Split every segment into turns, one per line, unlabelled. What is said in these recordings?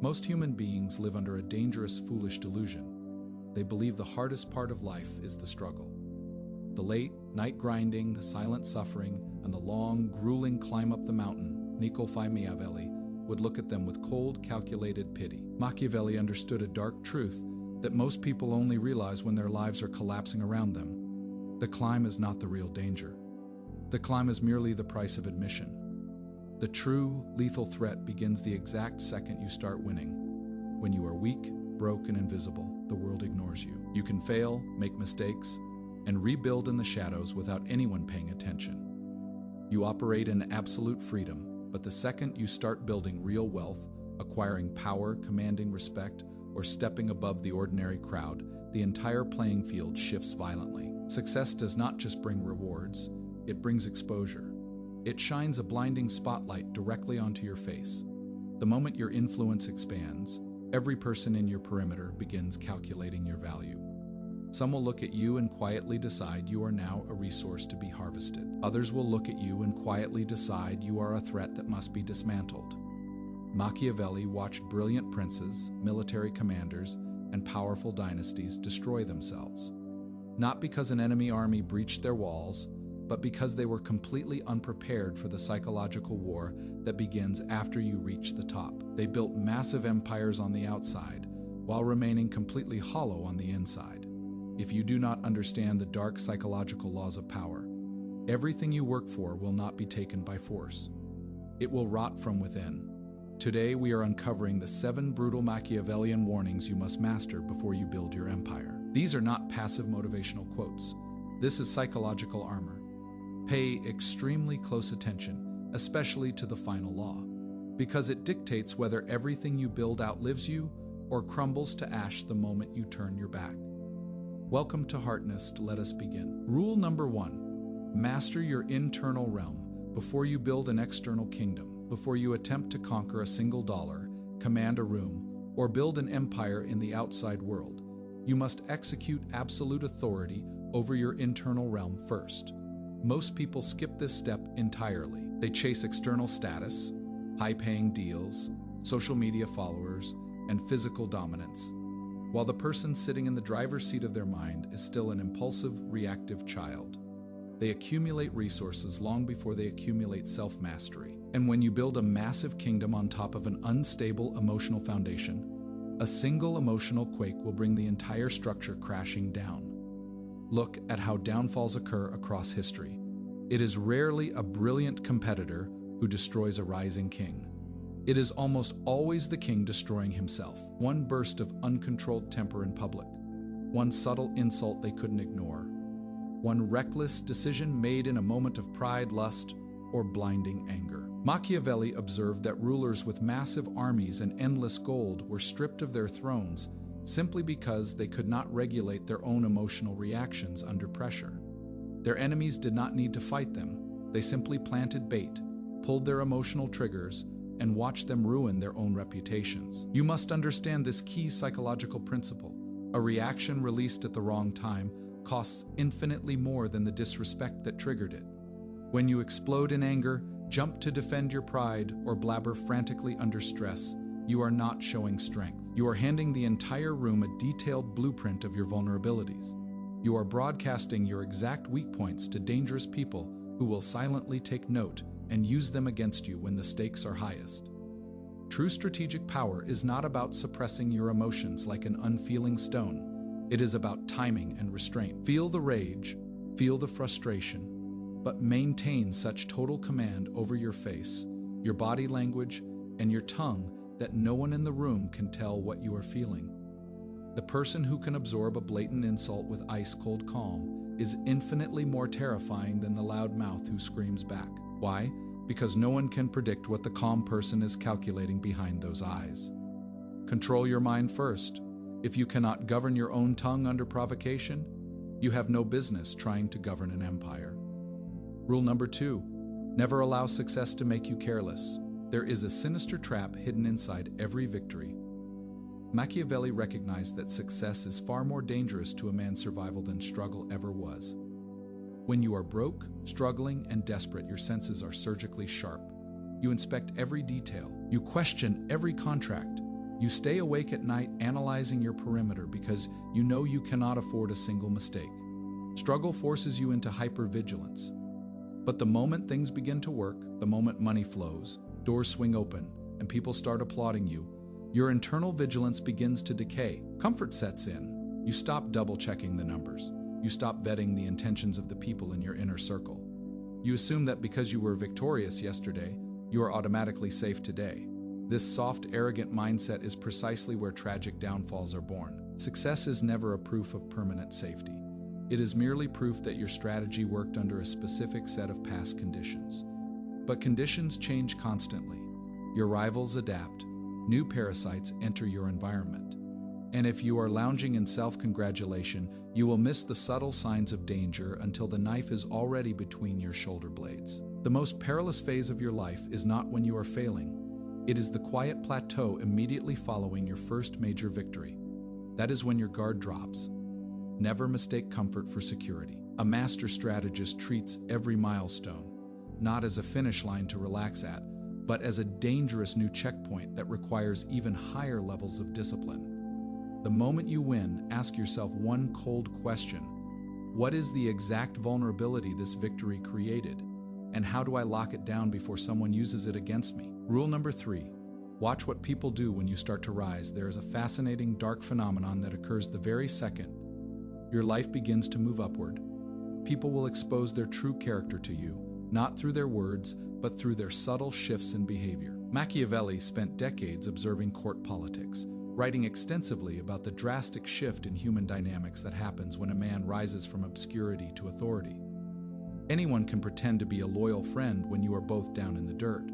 Most human beings live under a dangerous, foolish delusion. They believe the hardest part of life is the struggle. The late night grinding, the silent suffering, and the long, grueling climb up the mountain. Machiavelli would look at them with cold, calculated pity. Machiavelli understood a dark truth that most people only realize when their lives are collapsing around them. The climb is not the real danger. The climb is merely the price of admission. The true, lethal threat begins the exact second you start winning. When you are weak, broke, and invisible, the world ignores you. You can fail, make mistakes, and rebuild in the shadows without anyone paying attention. You operate in absolute freedom, but the second you start building real wealth, acquiring power, commanding respect, or stepping above the ordinary crowd, the entire playing field shifts violently. Success does not just bring rewards, it brings exposure. It shines a blinding spotlight directly onto your face. The moment your influence expands, every person in your perimeter begins calculating your value. Some will look at you and quietly decide you are now a resource to be harvested. Others will look at you and quietly decide you are a threat that must be dismantled. Machiavelli watched brilliant princes, military commanders, and powerful dynasties destroy themselves. Not because an enemy army breached their walls, but because they were completely unprepared for the psychological war that begins after you reach the top. They built massive empires on the outside, while remaining completely hollow on the inside. If you do not understand the dark psychological laws of power, everything you work for will not be taken by force. It will rot from within. Today we are uncovering the 7 brutal Machiavellian warnings you must master before you build your empire. These are not passive motivational quotes. This is psychological armor. Pay extremely close attention, especially to the final law, because it dictates whether everything you build outlives you or crumbles to ash the moment you turn your back. Welcome to Heartnest. Let us begin. Rule number 1. Master your internal realm before you build an external kingdom. Before you attempt to conquer a single dollar, command a room, or build an empire in the outside world, you must execute absolute authority over your internal realm first. Most people skip this step entirely. They chase external status, high-paying deals, social media followers, and physical dominance, while the person sitting in the driver's seat of their mind is still an impulsive, reactive child. They accumulate resources long before they accumulate self-mastery. And when you build a massive kingdom on top of an unstable emotional foundation, a single emotional quake will bring the entire structure crashing down. Look at how downfalls occur across history. It is rarely a brilliant competitor who destroys a rising king. It is almost always the king destroying himself. One burst of uncontrolled temper in public, one subtle insult they couldn't ignore, one reckless decision made in a moment of pride, lust, or blinding anger. Machiavelli observed that rulers with massive armies and endless gold were stripped of their thrones simply because they could not regulate their own emotional reactions under pressure. Their enemies did not need to fight them. They simply planted bait, pulled their emotional triggers, and watched them ruin their own reputations. You must understand this key psychological principle. A reaction released at the wrong time costs infinitely more than the disrespect that triggered it. When you explode in anger, jump to defend your pride, or blabber frantically under stress, you are not showing strength. You are handing the entire room a detailed blueprint of your vulnerabilities. You are broadcasting your exact weak points to dangerous people who will silently take note and use them against you when the stakes are highest. True strategic power is not about suppressing your emotions like an unfeeling stone. It is about timing and restraint. Feel the rage, feel the frustration, but maintain such total command over your face, your body language, and your tongue that no one in the room can tell what you are feeling. The person who can absorb a blatant insult with ice-cold calm is infinitely more terrifying than the loud mouth who screams back. Why? Because no one can predict what the calm person is calculating behind those eyes. Control your mind first. If you cannot govern your own tongue under provocation, you have no business trying to govern an empire. Rule number 2. Never allow success to make you careless. There is a sinister trap hidden inside every victory. Machiavelli recognized that success is far more dangerous to a man's survival than struggle ever was. When you are broke, struggling, and desperate, your senses are surgically sharp. You inspect every detail. You question every contract. You stay awake at night analyzing your perimeter because you know you cannot afford a single mistake. Struggle forces you into hypervigilance. But the moment things begin to work, the moment money flows, doors swing open, and people start applauding you, your internal vigilance begins to decay. Comfort sets in. You stop double-checking the numbers. You stop vetting the intentions of the people in your inner circle. You assume that because you were victorious yesterday, you are automatically safe today. This soft, arrogant mindset is precisely where tragic downfalls are born. Success is never a proof of permanent safety. It is merely proof that your strategy worked under a specific set of past conditions. But conditions change constantly. Your rivals adapt. New parasites enter your environment. And if you are lounging in self-congratulation, you will miss the subtle signs of danger until the knife is already between your shoulder blades. The most perilous phase of your life is not when you are failing. It is the quiet plateau immediately following your first major victory. That is when your guard drops. Never mistake comfort for security. A master strategist treats every milestone, not as a finish line to relax at, but as a dangerous new checkpoint that requires even higher levels of discipline. The moment you win, ask yourself one cold question. What is the exact vulnerability this victory created? And how do I lock it down before someone uses it against me? Rule number 3. Watch what people do when you start to rise. There is a fascinating dark phenomenon that occurs the very second your life begins to move upward. People will expose their true character to you, not through their words, but through their subtle shifts in behavior. Machiavelli spent decades observing court politics, writing extensively about the drastic shift in human dynamics that happens when a man rises from obscurity to authority. Anyone can pretend to be a loyal friend when you are both down in the dirt.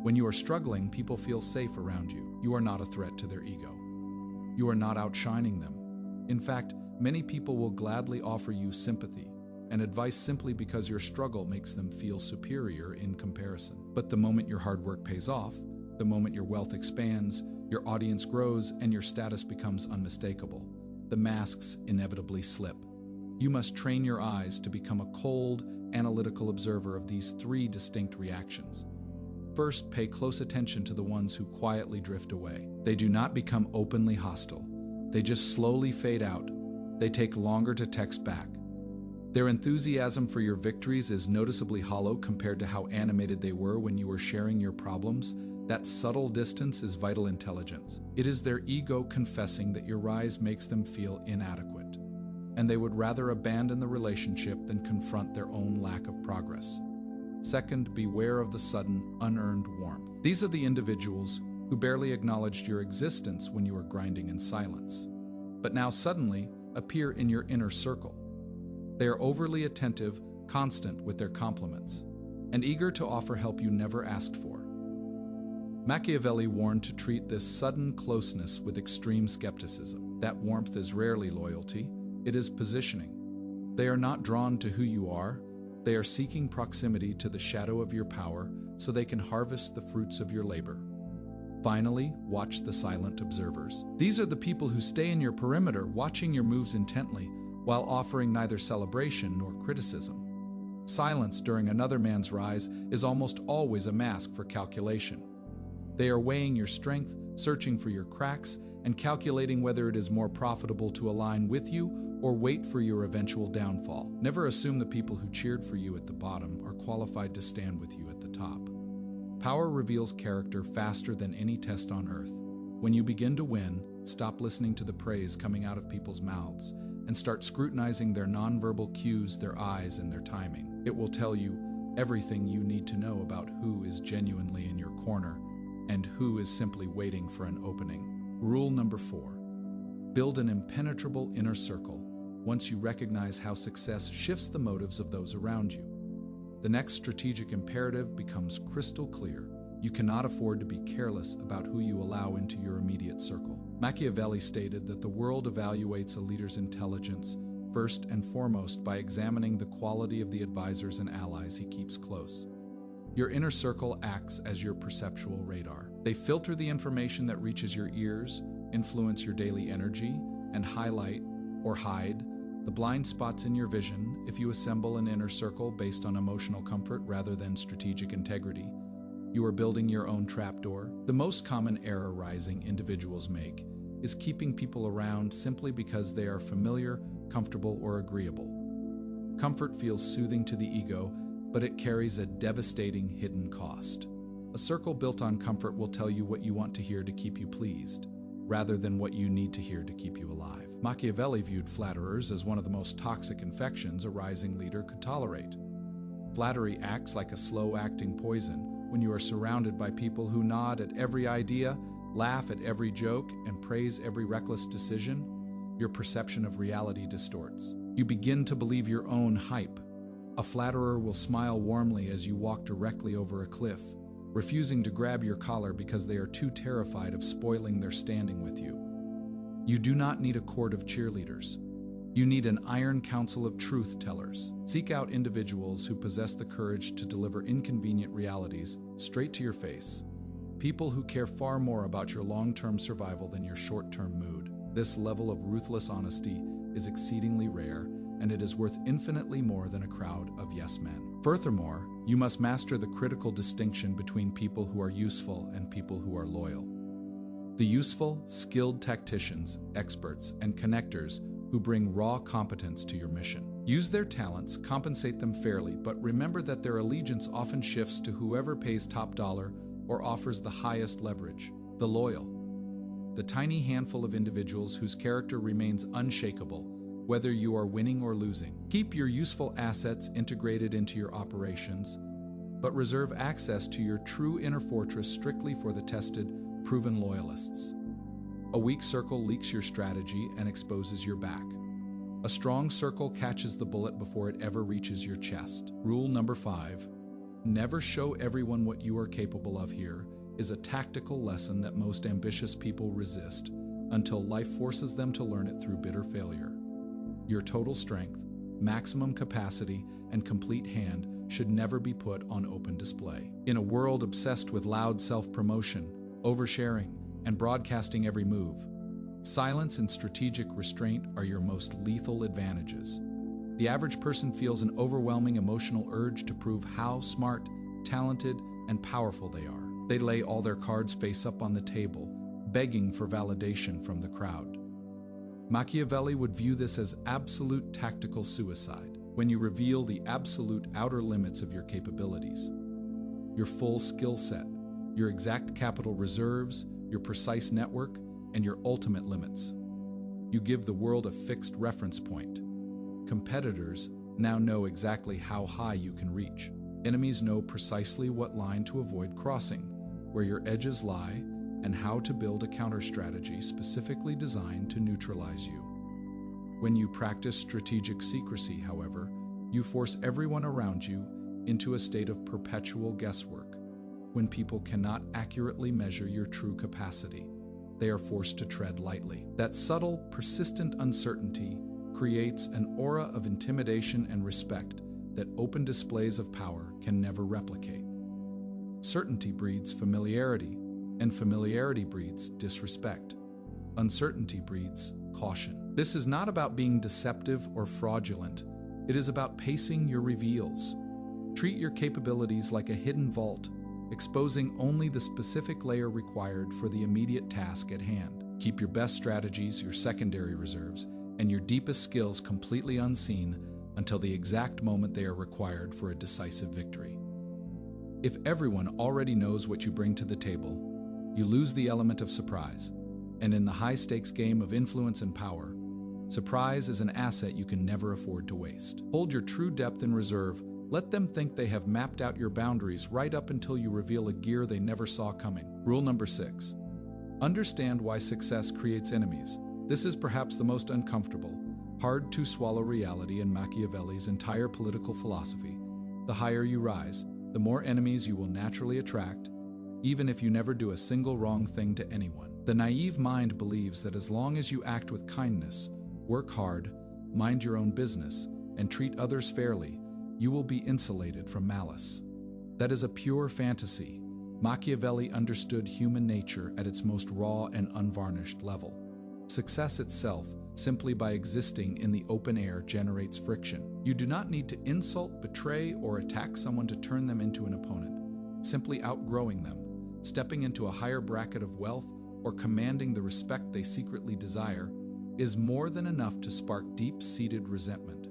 When you are struggling, people feel safe around you. You are not a threat to their ego. You are not outshining them. In fact, many people will gladly offer you sympathy and advice simply because your struggle makes them feel superior in comparison. But the moment your hard work pays off, the moment your wealth expands, your audience grows, and your status becomes unmistakable, the masks inevitably slip. You must train your eyes to become a cold, analytical observer of these 3 distinct reactions. First, pay close attention to the ones who quietly drift away. They do not become openly hostile. They just slowly fade out. They take longer to text back. Their enthusiasm for your victories is noticeably hollow compared to how animated they were when you were sharing your problems. That subtle distance is vital intelligence. It is their ego confessing that your rise makes them feel inadequate, and they would rather abandon the relationship than confront their own lack of progress. Second, beware of the sudden, unearned warmth. These are the individuals who barely acknowledged your existence when you were grinding in silence, but now suddenly appear in your inner circle. They are overly attentive, constant with their compliments, and eager to offer help you never asked for. Machiavelli warned to treat this sudden closeness with extreme skepticism. That warmth is rarely loyalty, it is positioning. They are not drawn to who you are, they are seeking proximity to the shadow of your power so they can harvest the fruits of your labor. Finally, watch the silent observers. These are the people who stay in your perimeter, watching your moves intently, while offering neither celebration nor criticism. Silence during another man's rise is almost always a mask for calculation. They are weighing your strength, searching for your cracks, and calculating whether it is more profitable to align with you or wait for your eventual downfall. Never assume the people who cheered for you at the bottom are qualified to stand with you at the top. Power reveals character faster than any test on earth. When you begin to win, stop listening to the praise coming out of people's mouths and start scrutinizing their nonverbal cues, their eyes, and their timing. It will tell you everything you need to know about who is genuinely in your corner and who is simply waiting for an opening. Rule number 4. Build an impenetrable inner circle once you recognize how success shifts the motives of those around you. The next strategic imperative becomes crystal clear. You cannot afford to be careless about who you allow into your immediate circle. Machiavelli stated that the world evaluates a leader's intelligence first and foremost by examining the quality of the advisors and allies he keeps close. Your inner circle acts as your perceptual radar. They filter the information that reaches your ears, influence your daily energy, and highlight or hide the blind spots in your vision. If you assemble an inner circle based on emotional comfort rather than strategic integrity, you are building your own trapdoor. The most common error rising individuals make is keeping people around simply because they are familiar, comfortable, or agreeable. Comfort feels soothing to the ego, but it carries a devastating hidden cost. A circle built on comfort will tell you what you want to hear to keep you pleased, rather than what you need to hear to keep you alive. Machiavelli viewed flatterers as one of the most toxic infections a rising leader could tolerate. Flattery acts like a slow-acting poison. When you are surrounded by people who nod at every idea, laugh at every joke, and praise every reckless decision, your perception of reality distorts. You begin to believe your own hype. A flatterer will smile warmly as you walk directly over a cliff, refusing to grab your collar because they are too terrified of spoiling their standing with you. You do not need a court of cheerleaders. You need an iron council of truth-tellers. Seek out individuals who possess the courage to deliver inconvenient realities straight to your face. People who care far more about your long-term survival than your short-term mood. This level of ruthless honesty is exceedingly rare, and it is worth infinitely more than a crowd of yes men. Furthermore, you must master the critical distinction between people who are useful and people who are loyal. The useful, skilled tacticians, experts, and connectors who bring raw competence to your mission. Use their talents, compensate them fairly, but remember that their allegiance often shifts to whoever pays top dollar or offers the highest leverage. The loyal. The tiny handful of individuals whose character remains unshakable, whether you are winning or losing. Keep your useful assets integrated into your operations, but reserve access to your true inner fortress strictly for the tested, proven loyalists. A weak circle leaks your strategy and exposes your back. A strong circle catches the bullet before it ever reaches your chest. Rule number 5, never show everyone what you are capable of. Here is a tactical lesson that most ambitious people resist until life forces them to learn it through bitter failure. Your total strength, maximum capacity, and complete hand should never be put on open display. In a world obsessed with loud self-promotion, oversharing, and broadcasting every move, silence and strategic restraint are your most lethal advantages. The average person feels an overwhelming emotional urge to prove how smart, talented, and powerful they are. They lay all their cards face up on the table, begging for validation from the crowd. Machiavelli would view this as absolute tactical suicide. When you reveal the absolute outer limits of your capabilities, your full skill set, your exact capital reserves, your precise network, and your ultimate limits, you give the world a fixed reference point. Competitors now know exactly how high you can reach. Enemies know precisely what line to avoid crossing, where your edges lie, and how to build a counter-strategy specifically designed to neutralize you. When you practice strategic secrecy, however, you force everyone around you into a state of perpetual guesswork. When people cannot accurately measure your true capacity, they are forced to tread lightly. That subtle, persistent uncertainty creates an aura of intimidation and respect that open displays of power can never replicate. Certainty breeds familiarity, and familiarity breeds disrespect. Uncertainty breeds caution. This is not about being deceptive or fraudulent. It is about pacing your reveals. Treat your capabilities like a hidden vault, exposing only the specific layer required for the immediate task at hand. Keep your best strategies, your secondary reserves, and your deepest skills completely unseen until the exact moment they are required for a decisive victory. If everyone already knows what you bring to the table, you lose the element of surprise. And in the high-stakes game of influence and power, surprise is an asset you can never afford to waste. Hold your true depth in reserve. Let them think they have mapped out your boundaries right up until you reveal a gear they never saw coming. Rule number 6. Understand why success creates enemies. This is perhaps the most uncomfortable, hard-to-swallow reality in Machiavelli's entire political philosophy. The higher you rise, the more enemies you will naturally attract, even if you never do a single wrong thing to anyone. The naive mind believes that as long as you act with kindness, work hard, mind your own business, and treat others fairly, you will be insulated from malice. That is a pure fantasy. Machiavelli understood human nature at its most raw and unvarnished level. Success itself, simply by existing in the open air, generates friction. You do not need to insult, betray, or attack someone to turn them into an opponent. simply outgrowing them, stepping into a higher bracket of wealth, or commanding the respect they secretly desire, is more than enough to spark deep-seated resentment.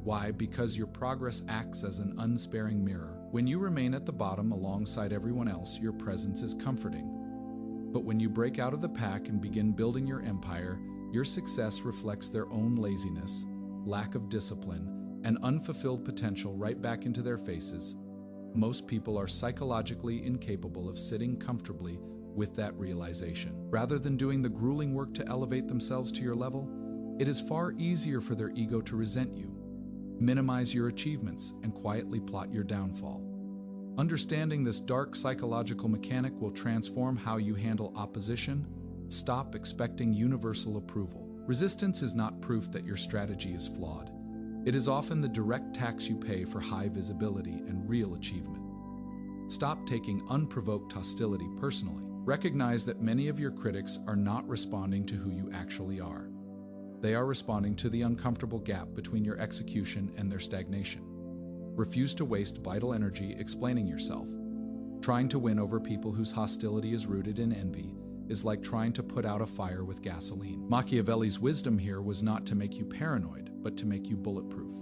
Why? Because your progress acts as an unsparing mirror. When you remain at the bottom alongside everyone else, your presence is comforting. But when you break out of the pack and begin building your empire, your success reflects their own laziness, lack of discipline, and unfulfilled potential right back into their faces. Most people are psychologically incapable of sitting comfortably with that realization. Rather than doing the grueling work to elevate themselves to your level, it is far easier for their ego to resent you, minimize your achievements, and quietly plot your downfall. Understanding this dark psychological mechanic will transform how you handle opposition. Stop expecting universal approval. Resistance is not proof that your strategy is flawed. It is often the direct tax you pay for high visibility and real achievement. Stop taking unprovoked hostility personally. Recognize that many of your critics are not responding to who you actually are. They are responding to the uncomfortable gap between your execution and their stagnation. Refuse to waste vital energy explaining yourself. Trying to win over people whose hostility is rooted in envy is like trying to put out a fire with gasoline. Machiavelli's wisdom here was not to make you paranoid, but to make you bulletproof.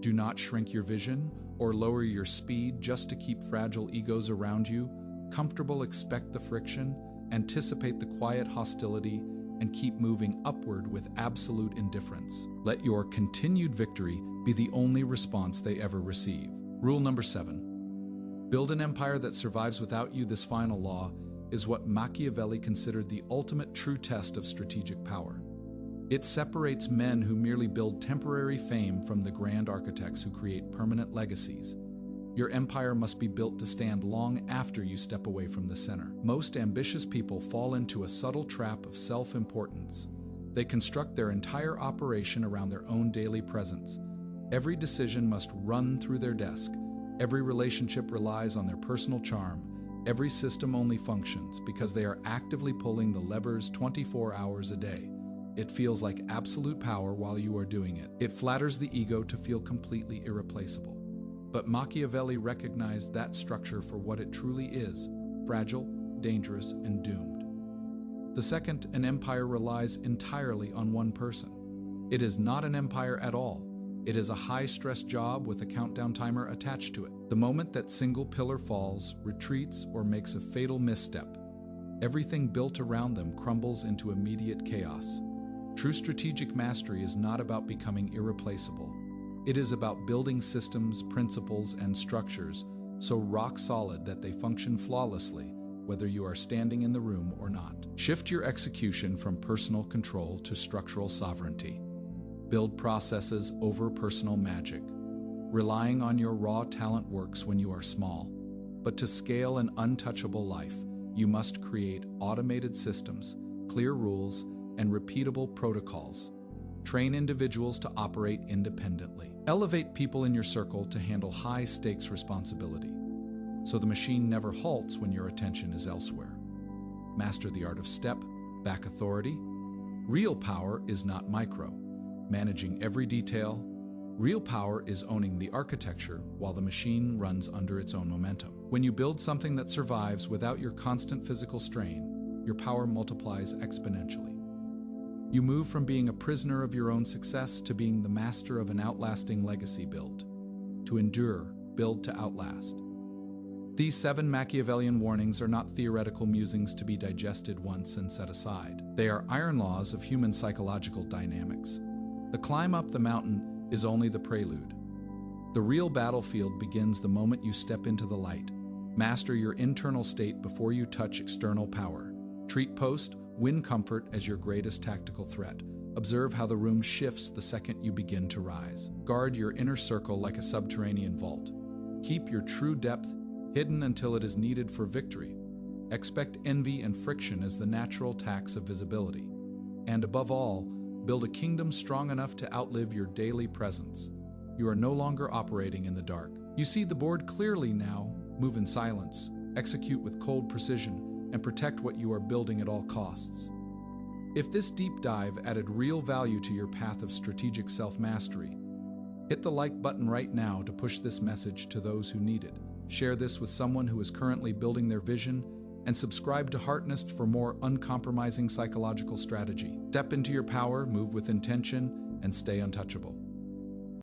Do not shrink your vision or lower your speed just to keep fragile egos around you. Comfortable, expect the friction, anticipate the quiet hostility, and keep moving upward with absolute indifference. Let your continued victory be the only response they ever receive. Rule number 7. Build an empire that survives without you. This final law is what Machiavelli considered the ultimate true test of strategic power. It separates men who merely build temporary fame from the grand architects who create permanent legacies. Your empire must be built to stand long after you step away from the center. Most ambitious people fall into a subtle trap of self-importance. They construct their entire operation around their own daily presence. Every decision must run through their desk. Every relationship relies on their personal charm. Every system only functions because they are actively pulling the levers 24 hours a day. It feels like absolute power while you are doing it. It flatters the ego to feel completely irreplaceable. But Machiavelli recognized that structure for what it truly is: fragile, dangerous, and doomed. The second, an empire relies entirely on one person. It is not an empire at all. It is a high-stress job with a countdown timer attached to it. The moment that single pillar falls, retreats, or makes a fatal misstep, everything built around them crumbles into immediate chaos. True strategic mastery is not about becoming irreplaceable. It is about building systems, principles, and structures so rock solid that they function flawlessly, whether you are standing in the room or not. Shift your execution from personal control to structural sovereignty. Build processes over personal magic. Relying on your raw talent works when you are small, but to scale an untouchable life, you must create automated systems, clear rules, and repeatable protocols. Train individuals to operate independently. Elevate people in your circle to handle high-stakes responsibility, so the machine never halts when your attention is elsewhere. Master the art of step-back authority. Real power is not micro, managing every detail. Real power is owning the architecture while the machine runs under its own momentum. When you build something that survives without your constant physical strain, your power multiplies exponentially. You move from being a prisoner of your own success to being the master of an outlasting legacy. Build to endure, build to outlast. These 7 Machiavellian warnings are not theoretical musings to be digested once and set aside. They are iron laws of human psychological dynamics. The climb up the mountain is only the prelude. The real battlefield begins the moment you step into the light. Master your internal state before you touch external power. Treat post, win comfort as your greatest tactical threat. Observe how the room shifts the second you begin to rise. Guard your inner circle like a subterranean vault. Keep your true depth hidden until it is needed for victory. Expect envy and friction as the natural tax of visibility. And above all, build a kingdom strong enough to outlive your daily presence. You are no longer operating in the dark. You see the board clearly now. Move in silence, execute with cold precision, and protect what you are building at all costs. If this deep dive added real value to your path of strategic self-mastery, hit the like button right now to push this message to those who need it. share this with someone who is currently building their vision, and subscribe to Heartnest for more uncompromising psychological strategy. Step into your power, move with intention, and stay untouchable.